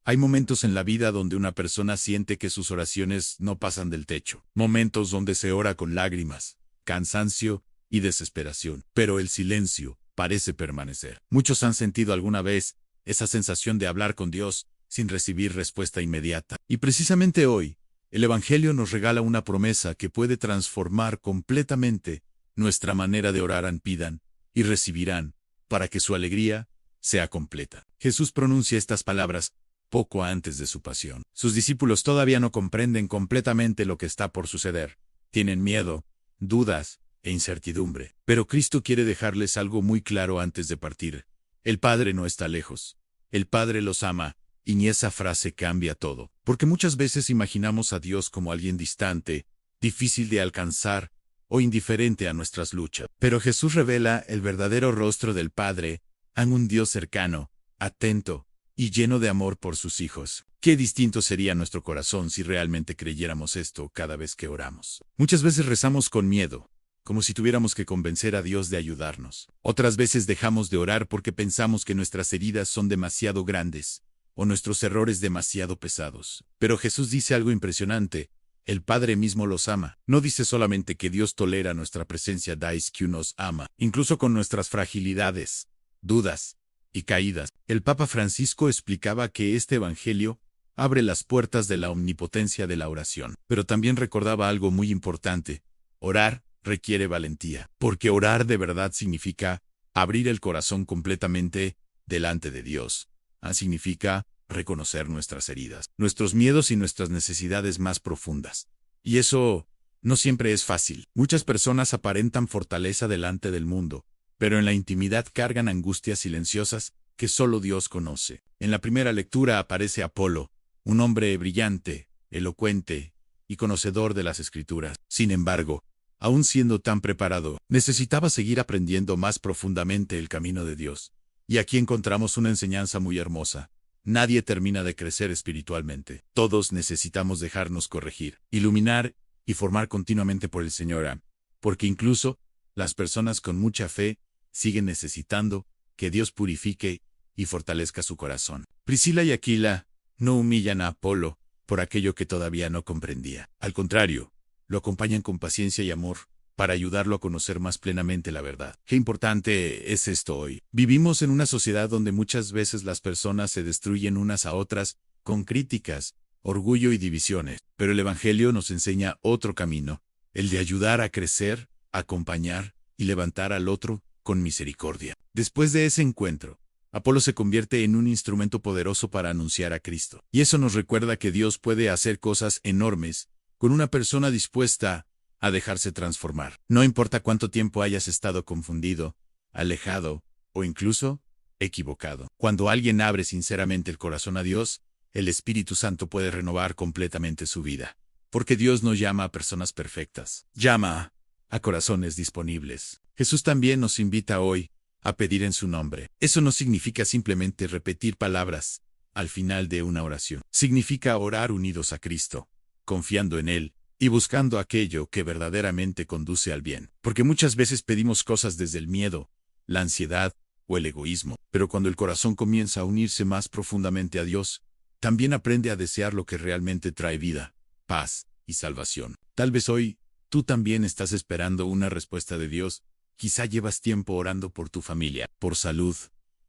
Hay momentos en la vida donde una persona siente que sus oraciones no pasan del techo. Momentos donde se ora con lágrimas, cansancio y desesperación. Pero el silencio parece permanecer. Muchos han sentido alguna vez esa sensación de hablar con Dios sin recibir respuesta inmediata. Y precisamente hoy, el Evangelio nos regala una promesa que puede transformar completamente nuestra manera de orar. Pidan y recibirán, para que su alegría sea completa. Jesús pronuncia estas palabras poco antes de su pasión. Sus discípulos todavía no comprenden completamente lo que está por suceder. Tienen miedo, dudas e incertidumbre. Pero Cristo quiere dejarles algo muy claro antes de partir. El Padre no está lejos. El Padre los ama, y esa frase cambia todo. Porque muchas veces imaginamos a Dios como alguien distante, difícil de alcanzar o indiferente a nuestras luchas. Pero Jesús revela el verdadero rostro del Padre, en un Dios cercano, atento y lleno de amor por sus hijos. Qué distinto sería nuestro corazón si realmente creyéramos esto cada vez que oramos. Muchas veces rezamos con miedo, como si tuviéramos que convencer a Dios de ayudarnos. Otras veces dejamos de orar porque pensamos que nuestras heridas son demasiado grandes, o nuestros errores demasiado pesados. Pero Jesús dice algo impresionante: el Padre mismo los ama. No dice solamente que Dios tolera nuestra presencia, dice que nos ama, incluso con nuestras fragilidades, dudas y caídas. El Papa Francisco explicaba que este Evangelio abre las puertas de la omnipotencia de la oración. Pero también recordaba algo muy importante: orar requiere valentía, porque orar de verdad significa abrir el corazón completamente delante de Dios. Significa reconocer nuestras heridas, nuestros miedos y nuestras necesidades más profundas. Y eso no siempre es fácil. Muchas personas aparentan fortaleza delante del mundo, pero en la intimidad cargan angustias silenciosas que solo Dios conoce. En la primera lectura aparece Apolo, un hombre brillante, elocuente y conocedor de las Escrituras. Sin embargo, aun siendo tan preparado, necesitaba seguir aprendiendo más profundamente el camino de Dios. Y aquí encontramos una enseñanza muy hermosa. Nadie termina de crecer espiritualmente. Todos necesitamos dejarnos corregir, iluminar y formar continuamente por el Señor. Porque incluso las personas con mucha fe siguen necesitando que Dios purifique y fortalezca su corazón. Priscila y Aquila no humillan a Apolo por aquello que todavía no comprendía. Al contrario, lo acompañan con paciencia y amor para ayudarlo a conocer más plenamente la verdad. Qué importante es esto hoy. Vivimos en una sociedad donde muchas veces las personas se destruyen unas a otras con críticas, orgullo y divisiones. Pero el Evangelio nos enseña otro camino, el de ayudar a crecer, acompañar y levantar al otro con misericordia. Después de ese encuentro, Apolo se convierte en un instrumento poderoso para anunciar a Cristo. Y eso nos recuerda que Dios puede hacer cosas enormes con una persona dispuesta a dejarse transformar. No importa cuánto tiempo hayas estado confundido, alejado o incluso equivocado. Cuando alguien abre sinceramente el corazón a Dios, el Espíritu Santo puede renovar completamente su vida. Porque Dios no llama a personas perfectas, llama a corazones disponibles. Jesús también nos invita hoy a pedir en su nombre. Eso no significa simplemente repetir palabras al final de una oración. Significa orar unidos a Cristo, confiando en Él y buscando aquello que verdaderamente conduce al bien. Porque muchas veces pedimos cosas desde el miedo, la ansiedad o el egoísmo. Pero cuando el corazón comienza a unirse más profundamente a Dios, también aprende a desear lo que realmente trae vida, paz y salvación. Tal vez hoy tú también estás esperando una respuesta de Dios. Quizá llevas tiempo orando por tu familia, por salud,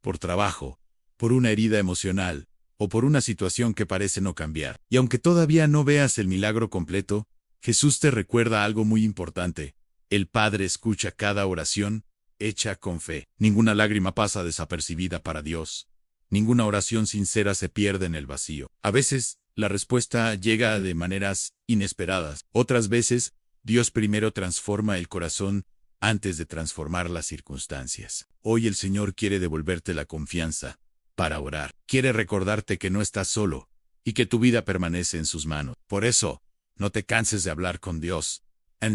por trabajo, por una herida emocional o por una situación que parece no cambiar. Y aunque todavía no veas el milagro completo, Jesús te recuerda algo muy importante. El Padre escucha cada oración hecha con fe. Ninguna lágrima pasa desapercibida para Dios. Ninguna oración sincera se pierde en el vacío. A veces, la respuesta llega de maneras inesperadas. Otras veces, Dios primero transforma el corazón antes de transformar las circunstancias. Hoy el Señor quiere devolverte la confianza para orar. Quiere recordarte que no estás solo y que tu vida permanece en sus manos. Por eso, no te canses de hablar con Dios.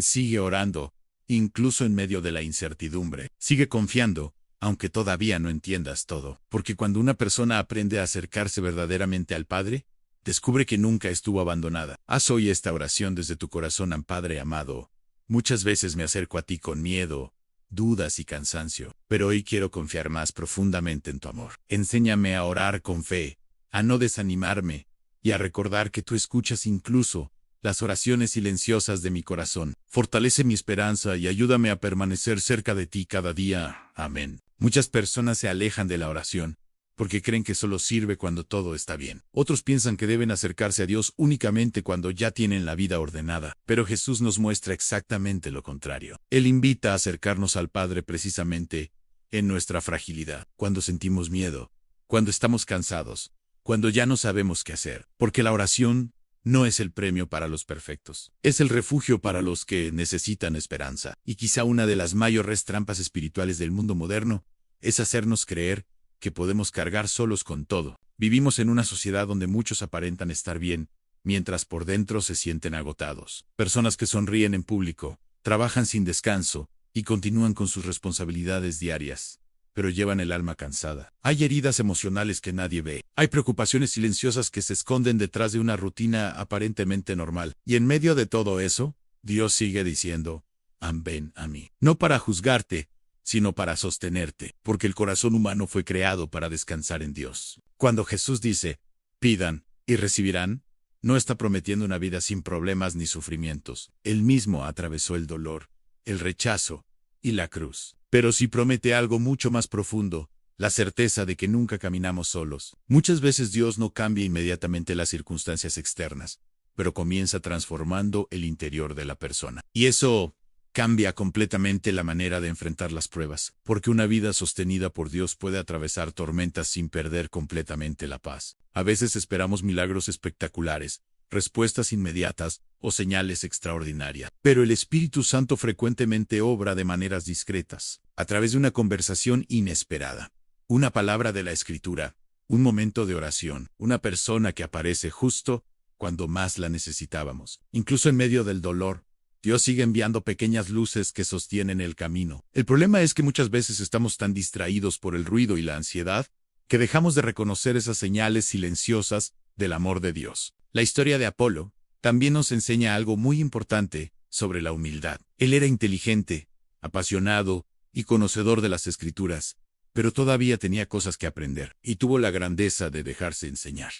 Sigue orando, incluso en medio de la incertidumbre. Sigue confiando, aunque todavía no entiendas todo. Porque cuando una persona aprende a acercarse verdaderamente al Padre, descubre que nunca estuvo abandonada. Haz hoy esta oración desde tu corazón. Padre amado, muchas veces me acerco a ti con miedo, dudas y cansancio, pero hoy quiero confiar más profundamente en tu amor. Enséñame a orar con fe, a no desanimarme y a recordar que tú escuchas incluso las oraciones silenciosas de mi corazón. Fortalece mi esperanza y ayúdame a permanecer cerca de ti cada día. Amén. Muchas personas se alejan de la oración porque creen que solo sirve cuando todo está bien. Otros piensan que deben acercarse a Dios únicamente cuando ya tienen la vida ordenada, pero Jesús nos muestra exactamente lo contrario. Él invita a acercarnos al Padre precisamente en nuestra fragilidad, cuando sentimos miedo, cuando estamos cansados, cuando ya no sabemos qué hacer, porque la oración no es el premio para los perfectos, es el refugio para los que necesitan esperanza. Y quizá una de las mayores trampas espirituales del mundo moderno es hacernos creer que podemos cargar solos con todo. Vivimos en una sociedad donde muchos aparentan estar bien, mientras por dentro se sienten agotados. Personas que sonríen en público, trabajan sin descanso y continúan con sus responsabilidades diarias, pero llevan el alma cansada. Hay heridas emocionales que nadie ve. Hay preocupaciones silenciosas que se esconden detrás de una rutina aparentemente normal. Y en medio de todo eso, Dios sigue diciendo, ven a mí. No para juzgarte, sino para sostenerte, porque el corazón humano fue creado para descansar en Dios. Cuando Jesús dice, pidan y recibirán, no está prometiendo una vida sin problemas ni sufrimientos. Él mismo atravesó el dolor, el rechazo y la cruz. Pero sí promete algo mucho más profundo, la certeza de que nunca caminamos solos. Muchas veces Dios no cambia inmediatamente las circunstancias externas, pero comienza transformando el interior de la persona. Y eso cambia completamente la manera de enfrentar las pruebas, porque una vida sostenida por Dios puede atravesar tormentas sin perder completamente la paz. A veces esperamos milagros espectaculares, respuestas inmediatas o señales extraordinarias. Pero el Espíritu Santo frecuentemente obra de maneras discretas, a través de una conversación inesperada, una palabra de la Escritura, un momento de oración, una persona que aparece justo cuando más la necesitábamos. Incluso en medio del dolor, Dios sigue enviando pequeñas luces que sostienen el camino. El problema es que muchas veces estamos tan distraídos por el ruido y la ansiedad que dejamos de reconocer esas señales silenciosas del amor de Dios. La historia de Apolo también nos enseña algo muy importante sobre la humildad. Él era inteligente, apasionado y conocedor de las Escrituras, pero todavía tenía cosas que aprender, y tuvo la grandeza de dejarse enseñar.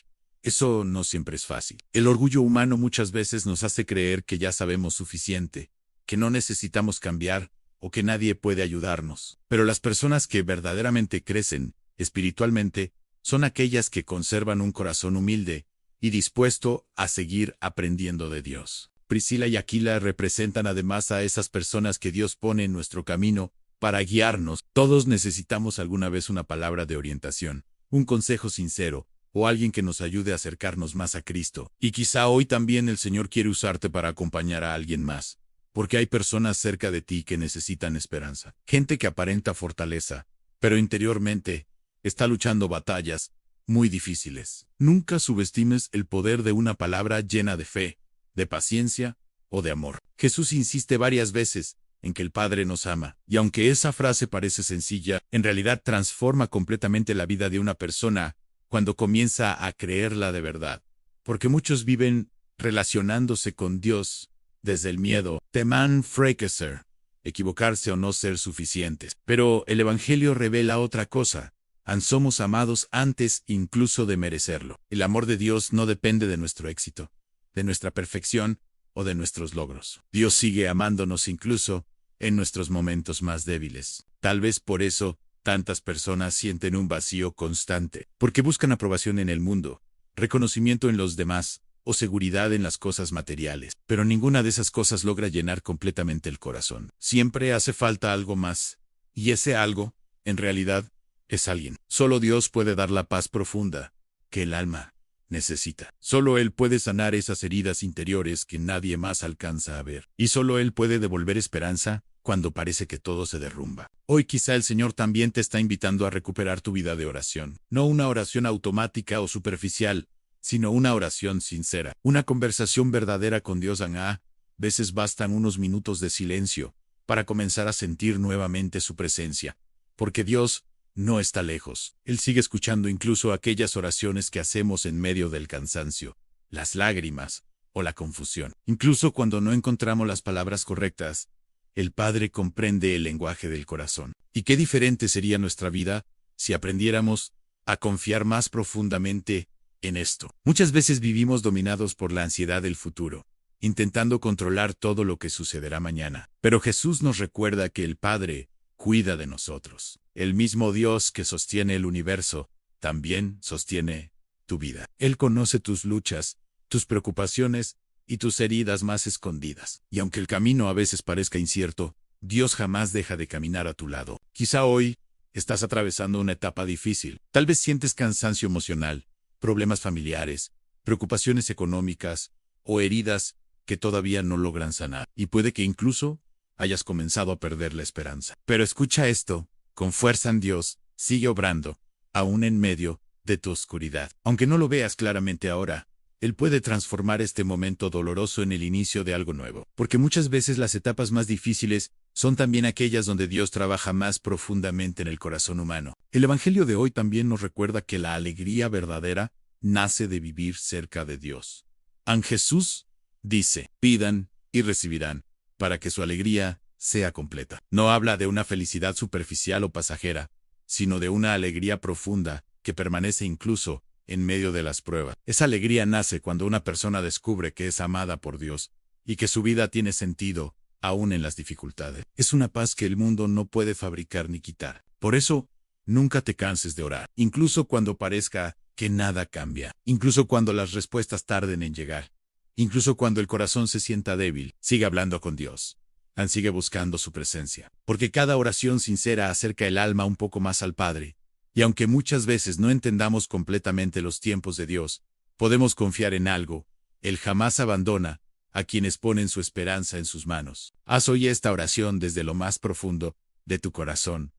Eso no siempre es fácil. El orgullo humano muchas veces nos hace creer que ya sabemos suficiente, que no necesitamos cambiar o que nadie puede ayudarnos. Pero las personas que verdaderamente crecen espiritualmente son aquellas que conservan un corazón humilde y dispuesto a seguir aprendiendo de Dios. Priscila y Aquila representan además a esas personas que Dios pone en nuestro camino para guiarnos. Todos necesitamos alguna vez una palabra de orientación, un consejo sincero, o alguien que nos ayude a acercarnos más a Cristo. Y quizá hoy también el Señor quiere usarte para acompañar a alguien más, porque hay personas cerca de ti que necesitan esperanza. Gente que aparenta fortaleza, pero interiormente está luchando batallas muy difíciles. Nunca subestimes el poder de una palabra llena de fe, de paciencia o de amor. Jesús insiste varias veces en que el Padre nos ama, y aunque esa frase parece sencilla, en realidad transforma completamente la vida de una persona cuando comienza a creerla de verdad, porque muchos viven relacionándose con Dios desde el miedo, teman fracassar, equivocarse o no ser suficientes. Pero el Evangelio revela otra cosa. Somos amados antes incluso de merecerlo. El amor de Dios no depende de nuestro éxito, de nuestra perfección o de nuestros logros. Dios sigue amándonos incluso en nuestros momentos más débiles. Tal vez por eso tantas personas sienten un vacío constante, porque buscan aprobación en el mundo, reconocimiento en los demás o seguridad en las cosas materiales. Pero ninguna de esas cosas logra llenar completamente el corazón. Siempre hace falta algo más, y ese algo, en realidad, es alguien. Solo Dios puede dar la paz profunda que el alma necesita. Solo Él puede sanar esas heridas interiores que nadie más alcanza a ver. Y solo Él puede devolver esperanza cuando parece que todo se derrumba. Hoy quizá el Señor también te está invitando a recuperar tu vida de oración. No una oración automática o superficial, sino una oración sincera. Una conversación verdadera con Dios. A veces bastan unos minutos de silencio para comenzar a sentir nuevamente su presencia. Porque Dios no está lejos. Él sigue escuchando incluso aquellas oraciones que hacemos en medio del cansancio, las lágrimas o la confusión. Incluso cuando no encontramos las palabras correctas, el Padre comprende el lenguaje del corazón. ¿Y qué diferente sería nuestra vida si aprendiéramos a confiar más profundamente en esto. Muchas veces vivimos dominados por la ansiedad del futuro, intentando controlar todo lo que sucederá mañana. Pero Jesús nos recuerda que el Padre cuida de nosotros. El mismo Dios que sostiene el universo, también sostiene tu vida. Él conoce tus luchas, tus preocupaciones y tus heridas más escondidas. Y aunque el camino a veces parezca incierto, Dios jamás deja de caminar a tu lado. Quizá hoy estás atravesando una etapa difícil. Tal vez sientes cansancio emocional, problemas familiares, preocupaciones económicas o heridas que todavía no logran sanar. Y puede que incluso hayas comenzado a perder la esperanza. Pero escucha esto, con fuerza en Dios, sigue obrando, aún en medio de tu oscuridad. Aunque no lo veas claramente ahora, Él puede transformar este momento doloroso en el inicio de algo nuevo. Porque muchas veces las etapas más difíciles son también aquellas donde Dios trabaja más profundamente en el corazón humano. El Evangelio de hoy también nos recuerda que la alegría verdadera nace de vivir cerca de Dios. San Jesús dice, pidan y recibirán, para que su alegría sea completa. No habla de una felicidad superficial o pasajera, sino de una alegría profunda que permanece incluso en medio de las pruebas. Esa alegría nace cuando una persona descubre que es amada por Dios y que su vida tiene sentido aún en las dificultades. Es una paz que el mundo no puede fabricar ni quitar. Por eso, nunca te canses de orar, incluso cuando parezca que nada cambia, incluso cuando las respuestas tarden en llegar, incluso cuando el corazón se sienta débil. Sigue hablando con Dios. Sigue buscando su presencia, porque cada oración sincera acerca el alma un poco más al Padre. Y aunque muchas veces no entendamos completamente los tiempos de Dios, podemos confiar en algo. Él jamás abandona a quienes ponen su esperanza en sus manos. Haz hoy esta oración desde lo más profundo de tu corazón.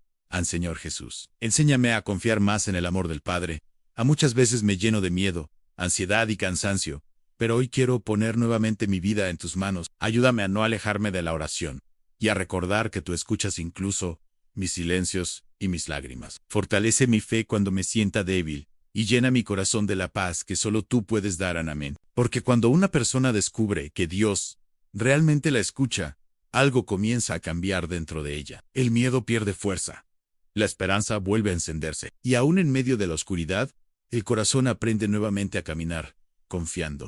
Señor Jesús, enséñame a confiar más en el amor del Padre. Muchas veces me lleno de miedo, ansiedad y cansancio, pero hoy quiero poner nuevamente mi vida en tus manos. Ayúdame a no alejarme de la oración y a recordar que tú escuchas incluso mis silencios y mis lágrimas. Fortalece mi fe cuando me sienta débil y llena mi corazón de la paz que solo tú puedes dar. Amén. Porque cuando una persona descubre que Dios realmente la escucha, algo comienza a cambiar dentro de ella. El miedo pierde fuerza. La esperanza vuelve a encenderse. Y aún en medio de la oscuridad, el corazón aprende nuevamente a caminar, confiando.